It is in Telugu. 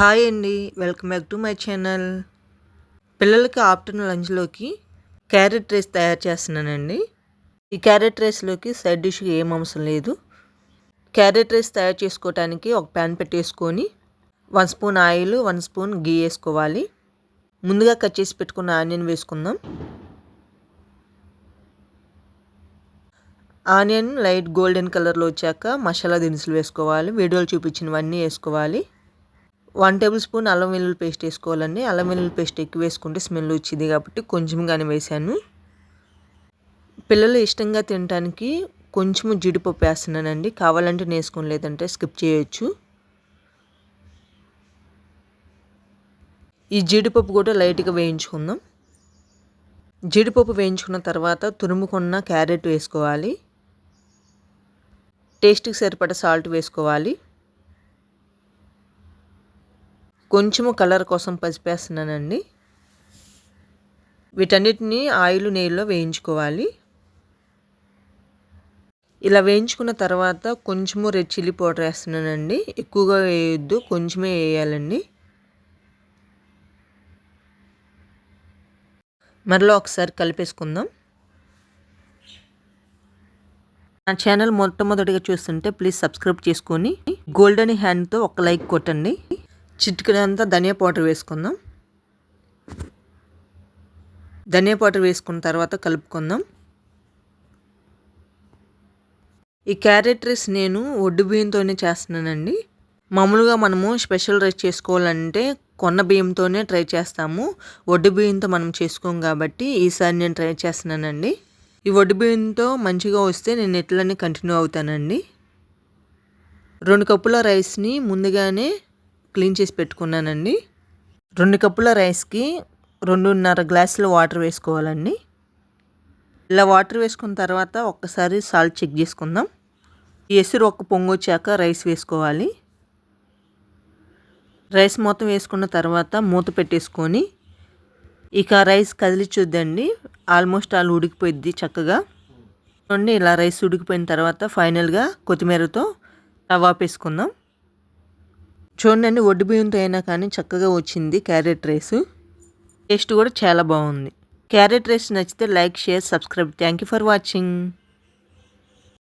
హాయ్ అండి. Welcome back to my channel. పిల్లలకి ఆఫ్టర్‌నూన్ లంచ్‌లోకి క్యారెట్ రైస్ తయారు చేస్తున్నానండి. ఈ క్యారెట్ రైస్‌లోకి సైడ్ డిష్‌గా ఏం అవసరం లేదు. క్యారెట్ రైస్ తయారు చేసుకోవటానికి ఒక ప్యాన్ పెట్టేసుకొని 1 స్పూన్ ఆయిల్, 1 స్పూన్ ఘీ ఏసుకోవాలి. ముందుగా కట్ చేసి పెట్టుకున్న ఆనియన్ వేసుకుందాం. ఆనియన్ లైట్ గోల్డెన్ కలర్‌లో వచ్చాక మసాలా దినుసులు వేసుకోవాలి. వీడియోలో చూపించినవన్నీ వేసుకోవాలి. 1 టేబుల్ స్పూన్ అల్లం వెల్లుల్లి పేస్ట్ వేసుకోవాలండి. అల్లం వెల్లుల్లి పేస్ట్ ఎక్కువ వేసుకుంటే స్మెల్ వచ్చింది కాబట్టి కొంచెంగానే వేసాను. పిల్లలు ఇష్టంగా తినడానికి కొంచెం జీడిపప్పు వేస్తున్నానండి. కావాలంటే వేసుకోండి, లేదంటే స్కిప్ చేయొచ్చు. ఈ జీడిపప్పు కూడా లైట్గా వేయించుకుందాం. జీడిపప్పు వేయించుకున్న తర్వాత తురుముకున్న క్యారెట్ వేసుకోవాలి. టేస్ట్కి సరిపడా సాల్ట్ వేసుకోవాలి. కొంచెము కలర్ కోసం పసుపు వేస్తున్నానండి. వీటన్నిటిని ఆయిల్ నెయ్యిలో వేయించుకోవాలి. ఇలా వేయించుకున్న తర్వాత కొంచెము రెడ్ చిల్లీ పౌడర్ వేస్తున్నానండి. ఎక్కువగా వేయొద్దు, కొంచెమే వేయాలండి. మరలా ఒకసారి కలిపేసుకుందాం. నా ఛానల్ మొట్టమొదటిగా చూస్తుంటే ప్లీజ్ సబ్స్క్రైబ్ చేసుకొని గోల్డెన్ హ్యాండ్తో ఒక లైక్ కొట్టండి. చిటికెడంతా ధనియా పౌడర్ వేసుకుందాం. ధనియా పౌడర్ వేసుకున్న తర్వాత కలుపుకుందాం. ఈ క్యారెట్ రైస్ నేను ఒడ్డు బియ్యంతోనే చేస్తున్నానండి. మామూలుగా మనము స్పెషల్ రైస్ చేసుకోవాలంటే కొన్న బియ్యంతోనే ట్రై చేస్తాము. ఒడ్డు బియ్యంతో మనం చేసుకోం కాబట్టి ఈసారి నేను ట్రై చేస్తున్నానండి. ఈ ఒడ్డు బియ్యంతో మంచిగా వస్తే నేను ఇట్లనే కంటిన్యూ అవుతానండి. 2 కప్పుల రైస్ని ముందుగానే క్లీన్ చేసి పెట్టుకున్నానండి. 2 కప్పుల రైస్కి 2.5 గ్లాసుల వాటర్ వేసుకోవాలండి. ఇలా వాటర్ వేసుకున్న తర్వాత ఒక్కసారి సాల్ట్ చెక్ చేసుకుందాం. ఈ ఎసురు ఒక పొంగు వచ్చాక రైస్ వేసుకోవాలి. రైస్ మొత్తం వేసుకున్న తర్వాత మూత పెట్టేసుకొని ఇక రైస్ కదిలి చూద్దండి. ఆల్మోస్ట్ ఆల్ ఉడికిపోయిద్ది చక్కగా. చూడండి, ఇలా రైస్ ఉడికిపోయిన తర్వాత ఫైనల్గా కొత్తిమీరతో స్టవ్ ఆపేసుకుందాం. చూడండి, ఒడ్డు బియ్యంతో అయినా కానీ చక్కగా వచ్చింది క్యారెట్ రైస్. టేస్ట్ కూడా చాలా బాగుంది. క్యారెట్ రైస్ నచ్చితే like, share, subscribe. Thank you for watching.